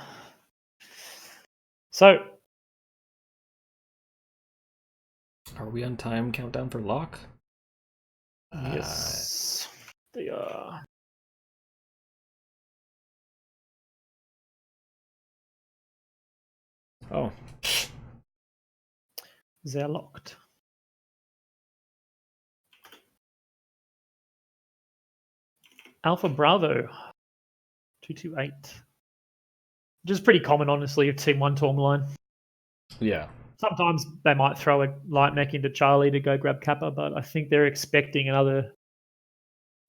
So, are we on time countdown for lock? Yes, they are. Oh. They're locked. Alpha Bravo 228. Which is pretty common, honestly, of Team 1 Tourmaline. Yeah. Sometimes they might throw a light mech into Charlie to go grab Kappa, but I think they're expecting another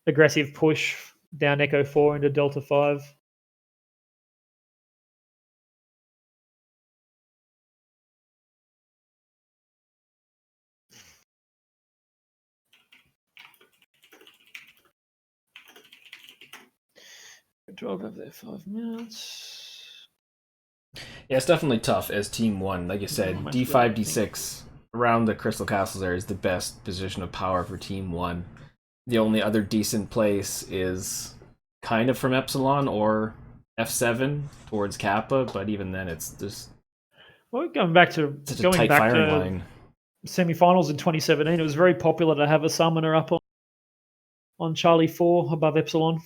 aggressive push down Echo 4 into Delta 5. Drove over there 5 minutes. Yeah, it's definitely tough as Team 1. Like you said, D5, D6 around the Crystal Castles there is the best position of power for Team 1. The only other decent place is kind of from Epsilon or F7 towards Kappa, but even then it's just... Well, going back to semi-finals in 2017, it was very popular to have a summoner up on Charlie 4 above Epsilon.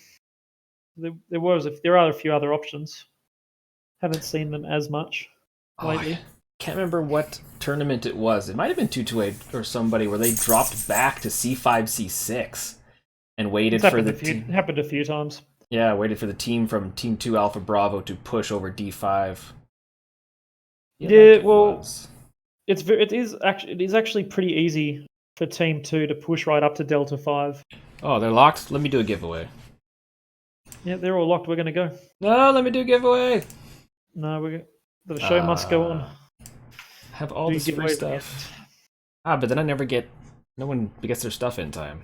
There are a few other options. Haven't seen them as much lately. Can't remember what tournament it was. It might have been 228 or somebody where they dropped back to C5, C6 and waited for the team. It happened a few times. Yeah, waited for the team from Team 2 Alpha Bravo to push over D5. Yeah, well, it is actually pretty easy for Team 2 to push right up to Delta 5. Oh, they're locked? Let me do a giveaway. Yeah, they're all locked. We're going to go. No, let me do a giveaway. No, the show must go on. Have all this free stuff. But then no one gets their stuff in time.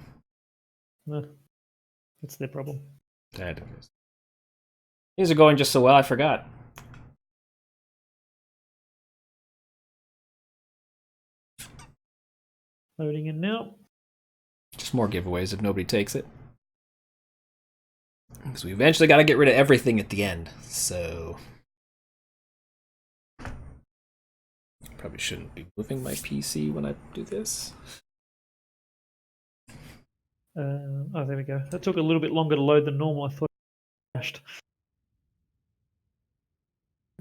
No, that's their problem. That is. These are going just so well, I forgot. Loading in now. Just more giveaways if nobody takes it. Because we eventually got to get rid of everything at the end, so... Probably shouldn't be moving my PC when I do this. Oh, there we go. That took a little bit longer to load than normal. I thought it crashed.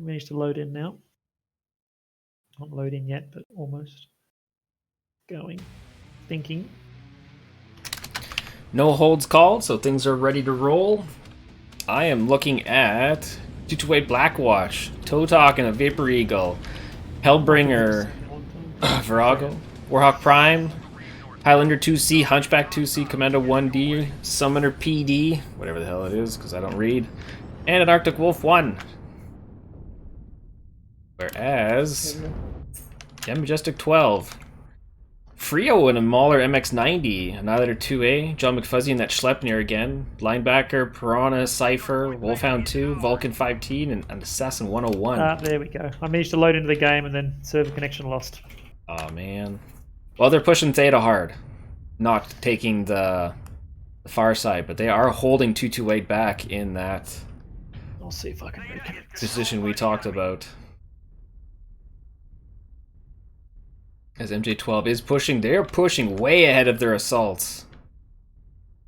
Managed to load in now. Not loading yet, but almost. Going. Thinking. No holds called, so things are ready to roll. I am looking at 228 Blackwash, Toe Talk and a Vapor Eagle, Hellbringer, Virago, Warhawk Prime, Highlander 2C, Hunchback 2C, Commando 1D, Summoner PD, whatever the hell it is, because I don't read, and an Arctic Wolf 1. Whereas, yeah, Majestic 12. Frio and a Mauler MX90, Annihilator 2A, John McFuzzy in that Schleppnir again, Linebacker, Piranha, Cypher, Wolfhound 2, Vulcan 5T, and an Assassin 101. There we go. I managed to load into the game and then server connection lost. Oh man. Well, they're pushing Theta hard, not taking the far side, but they are holding 228 back in that I'll see if I can reconnect. position we talked about. As MJ12 is pushing, they're pushing way ahead of their assaults.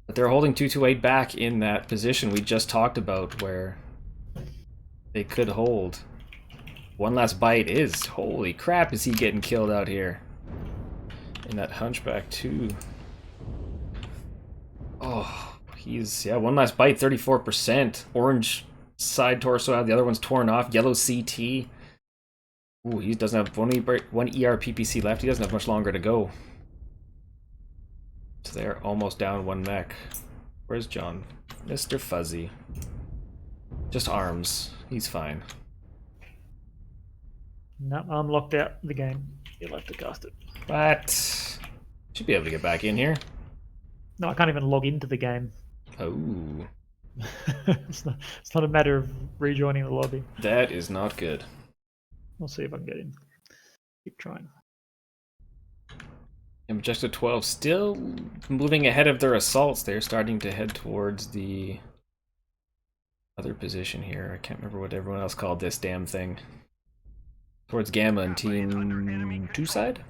But they're holding 228 back in that position we just talked about where they could hold. One last bite is, holy crap, is he getting killed out here. In that Hunchback too. Oh, he's, yeah, one last bite, 34%. Orange side torso out, the other one's torn off. Yellow CT. Ooh, he doesn't have one ER PPC left. He doesn't have much longer to go. So they're almost down one mech. Where's John? Mr. Fuzzy. Just arms. He's fine. No, I'm locked out of the game. You'll have to cast it. But should be able to get back in here. No, I can't even log into the game. Oh. It's not a matter of rejoining the lobby. That is not good. We'll see if I can get in. Keep trying. And Majestic 12 still moving ahead of their assaults. They're starting to head towards the other position here. I can't remember what everyone else called this damn thing. Towards Gamma and Team 2 side?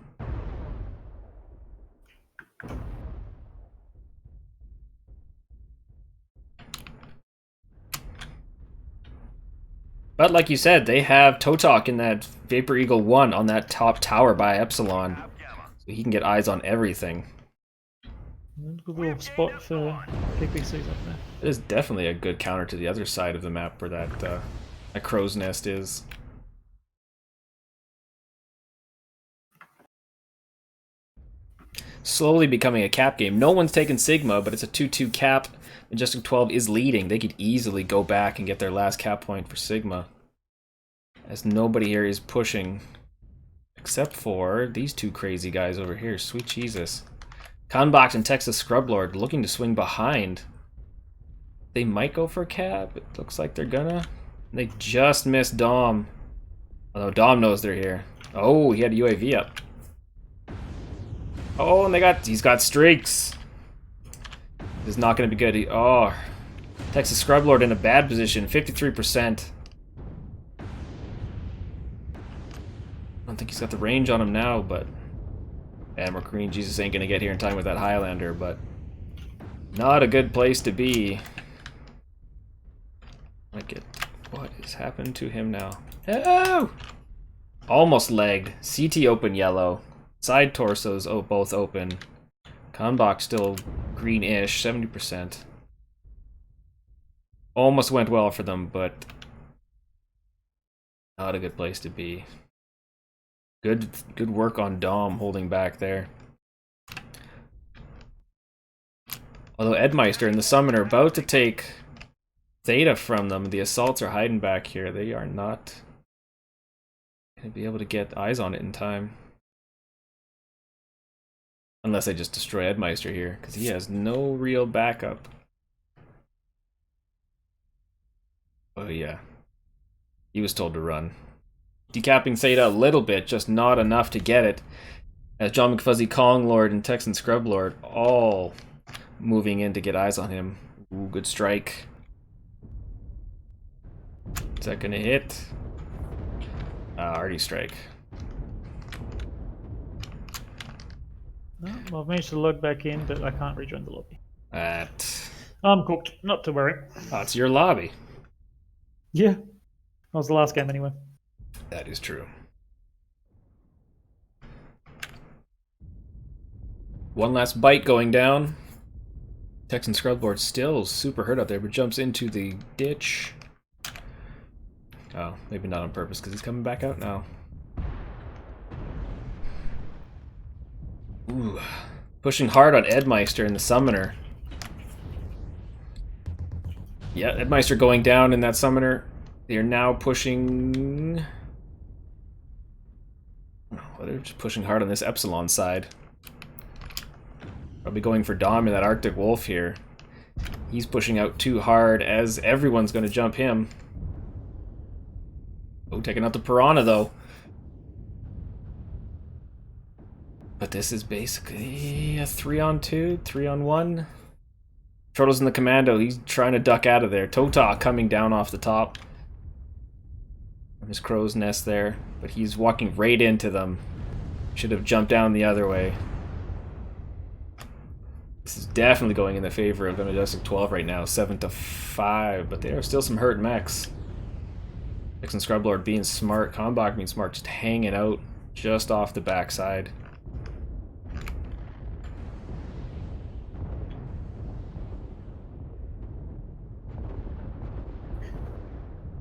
But like you said, they have Totok in that Vapor Eagle 1 on that top tower by Epsilon. So he can get eyes on everything. Good little spot for PPCs up there. It is definitely a good counter to the other side of the map where that crow's nest is. Slowly becoming a cap game. No one's taken Sigma, but it's a 2-2 cap. Majestic 12 is leading. They could easily go back and get their last cap point for Sigma. As nobody here is pushing. Except for these two crazy guys over here. Sweet Jesus. Conbox and Texas Scrublord looking to swing behind. They might go for a cap. It looks like they're gonna. They just missed Dom. Although Dom knows they're here. Oh, he had a UAV up. Oh, and he's got streaks. This is not going to be good. Oh, Texas Scrublord in a bad position, 53%. I don't think he's got the range on him now, but Amber Green Jesus ain't going to get here in time with that Highlander, but not a good place to be. What has happened to him now? Oh! Almost legged. CT open yellow. Side torsos both open. Conbox still greenish, 70%. Almost went well for them, but not a good place to be. Good work on Dom holding back there. Although Edmeister and the Summoner are about to take Theta from them, the assaults are hiding back here. They are not going to be able to get eyes on it in time. Unless I just destroy Edmeister here, because he has no real backup. Oh yeah. He was told to run. Decapping Theta a little bit, just not enough to get it. As John McFuzzy, Kong Lord, and Texan Scrublord all moving in to get eyes on him. Ooh, good strike. Is that gonna hit? Already strike. No, well, I've managed to log back in, but I can't rejoin the lobby. That. I'm cooked. Not to worry. Oh, it's your lobby. Yeah. That was the last game anyway. That is true. One last bite going down. Texan Scrubboard still super hurt out there, but jumps into the ditch. Oh, maybe not on purpose, because he's coming back out now. Ooh. Pushing hard on Edmeister and the Summoner. Yeah, Edmeister going down in that Summoner. They are now pushing... Oh, they're just pushing hard on this Epsilon side. Probably going for Dom in that Arctic Wolf here. He's pushing out too hard as everyone's going to jump him. Oh, taking out the Piranha though. But this is basically a 3-on-2, 3-on-1. Turtle's in the Commando. He's trying to duck out of there. Tota coming down off the top. From his crow's nest there. But he's walking right into them. Should have jumped down the other way. This is definitely going in the favor of the Majestic 12 right now. 7-5. But there are still some hurt mechs. Texan Scrublord being smart. Kalmbach being smart. Just hanging out just off the backside.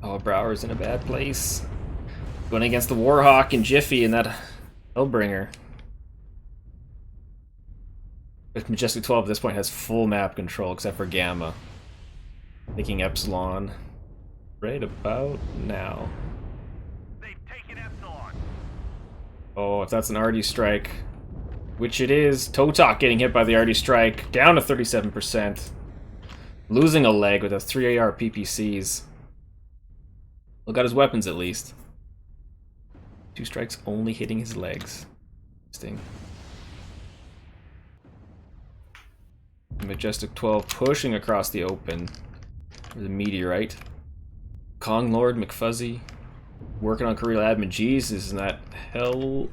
Oh, Brower's in a bad place. Going against the Warhawk and Jiffy and that Hellbringer. But Majestic 12 at this point has full map control except for Gamma. Taking Epsilon right about now. They've taken Epsilon. Oh, if that's an Artie strike, which it is. Totok getting hit by the Artie strike, down to 37%. Losing a leg with those 3 AR PPCs. Look at his weapons at least. 2 strikes only hitting his legs. Interesting. Majestic 12 pushing across the open with a meteorite. Kong Lord McFuzzy working on Korea Admin Jesus and that Hell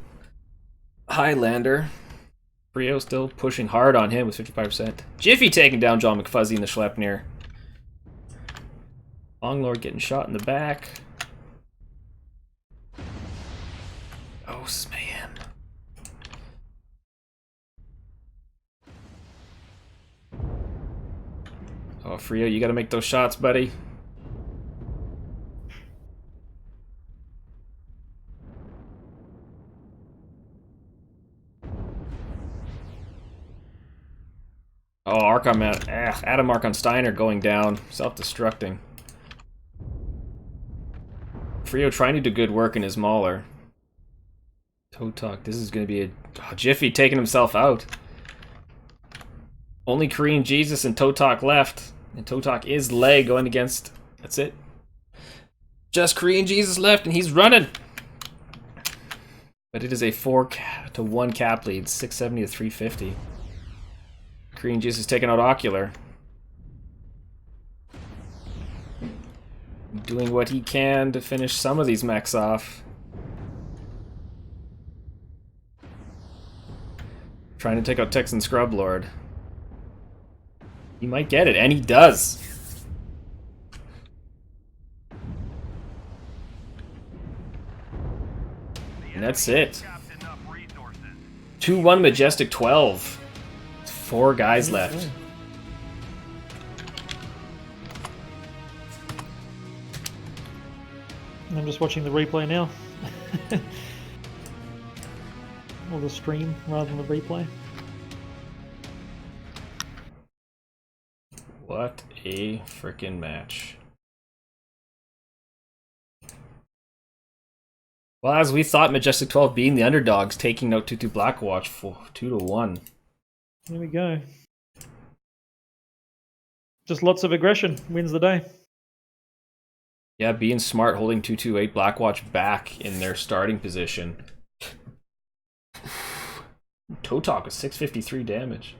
Highlander. Frio still pushing hard on him with 55%. Jiffy taking down John McFuzzy in the Schleppnir. Kong Lord getting shot in the back. Oh, man. Oh, Frio, you gotta make those shots, buddy. Oh, Archon Man. Adam Archon Steiner going down. Self-destructing. Frio trying to do good work in his Mauler. Totok, this is going to be a... Oh, Jiffy taking himself out. Only Korean Jesus and Totok left. And Totok is leg going against... That's it. Just Korean Jesus left and he's running. But it is a 4-to-1 cap lead. 670 to 350. Korean Jesus taking out Ocular. Doing what he can to finish some of these mechs off. Trying to take out Texan Scrublord. He might get it, and he does. And that's it. 2-1 Majestic 12. 4 guys left. I'm just watching the replay now. Or the stream rather than the replay. What a frickin' match. Well, as we thought, Majestic 12 being the underdogs, taking out 2-2 Blackwatch for 2-1. There we go. Just lots of aggression wins the day. Yeah, being smart, holding 2-2-8 Blackwatch back in their starting position. Totok with 653 damage.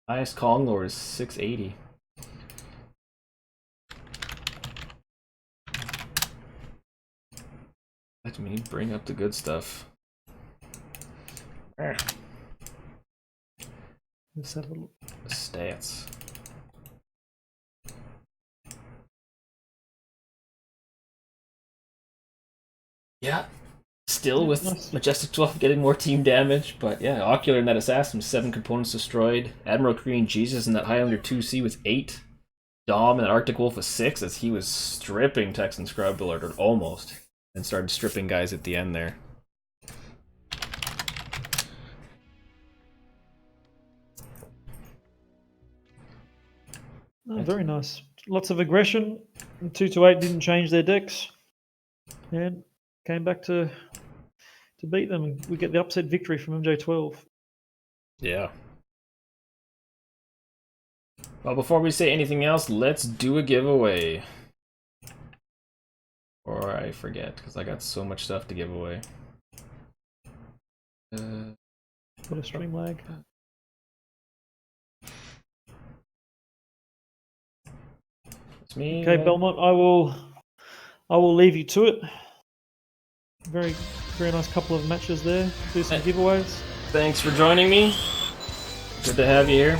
Highest Kong Lord is 680. Let me bring up the good stuff. Let's have a look. The stats. Yeah, still with Majestic 12 getting more team damage, but yeah, Ocular in that Assassin with 7 components destroyed. Admiral Korean Jesus in that Highlander 2C with 8. Dom in that Arctic Wolf with 6 as he was stripping Texan Scrublord, or almost, and started stripping guys at the end there. Oh, very nice. Lots of aggression. 2-8 didn't change their decks, and came back to beat them. We get the upset victory from MJ12. Yeah. Well, before we say anything else, let's do a giveaway. Or I forget, because I got so much stuff to give away. Bit of stream lag. It's me. Okay, Belmont, I will leave you to it. Very nice couple of matches there. Do some giveaways. Thanks for joining me. Good to have you here.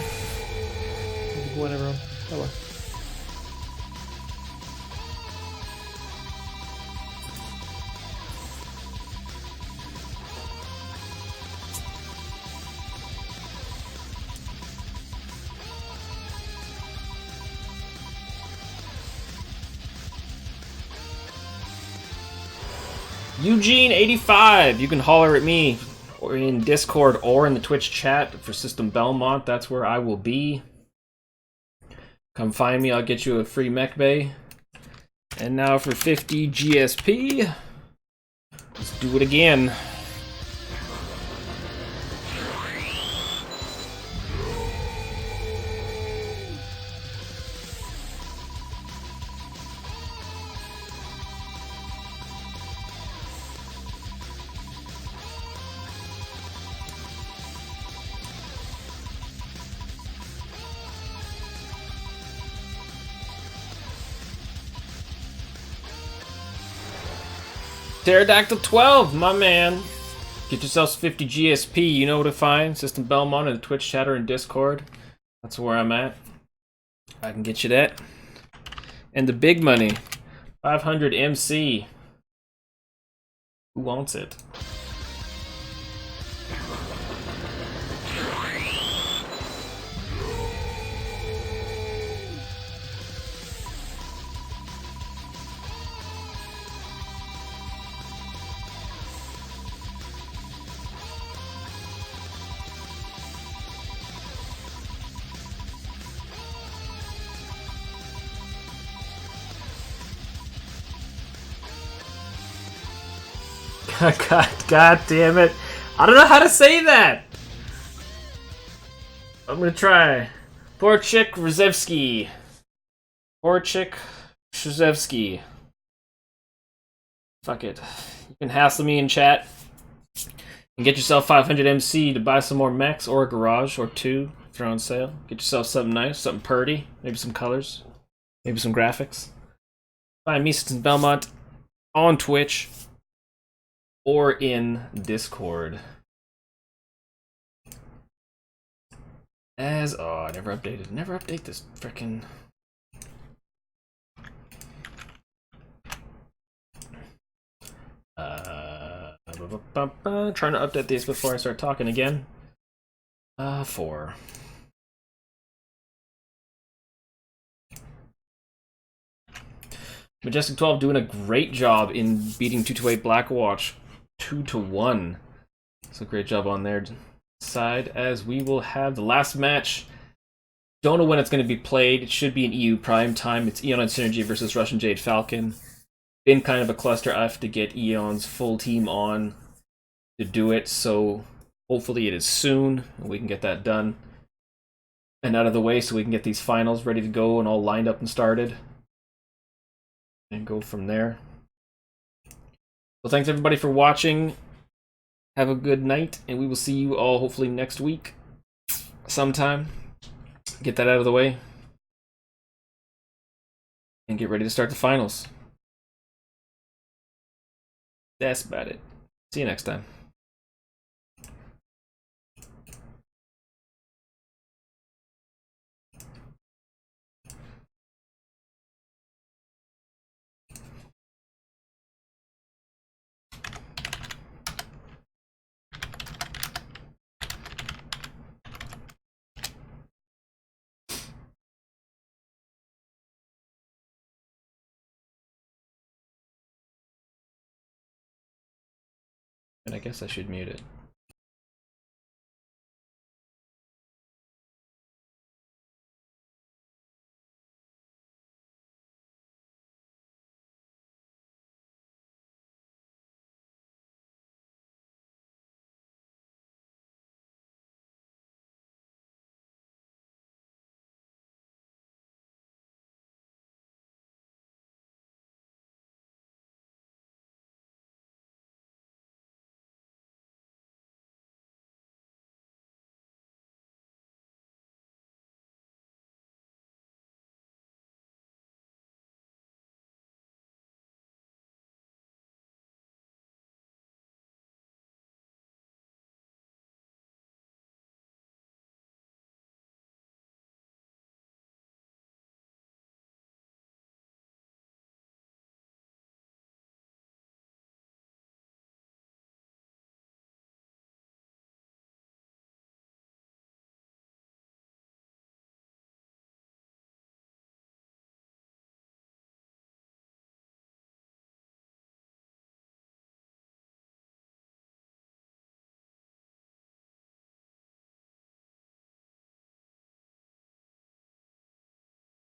Good one, everyone. Bye bye. Eugene85, you can holler at me or in Discord or in the Twitch chat for System Belmont. That's where I will be. Come find me, I'll get you a free mech bay. And now for 50 GSP, let's do it again. Pterodactyl 12, my man. Get yourselves 50 GSP, you know where to find. System Belmont in the Twitch chatter and Discord. That's where I'm at. I can get you that. And the big money, 500 MC. Who wants it? God damn it. I don't know how to say that. I'm gonna try. Porchik Rzewski. Porchik Rzewski. Fuck it. You can hassle me in chat. And get yourself 500 MC to buy some more mechs or a garage or two if they're on sale. Get yourself something nice, something purty. Maybe some colors. Maybe some graphics. Find me, System Belmont, on Twitch or in Discord. Oh, I never updated. Never update this frickin'. Trying to update these before I start talking again. 4. Majestic 12 doing a great job in beating 228 Blackwatch 2-1. So great job on their side, as we will have the last match. Don't know when it's going to be played. It should be in EU prime time. It's Eon and Synergy versus Russian Jade Falcon. Been kind of a cluster F to get Eon's full team on to do it, so hopefully it is soon and we can get that done and out of the way so we can get these finals ready to go and all lined up and started and go from there. Well, thanks everybody for watching. Have a good night, and we will see you all hopefully next week sometime. Get that out of the way and get ready to start the finals. That's about it. See you next time. And I guess I should mute it.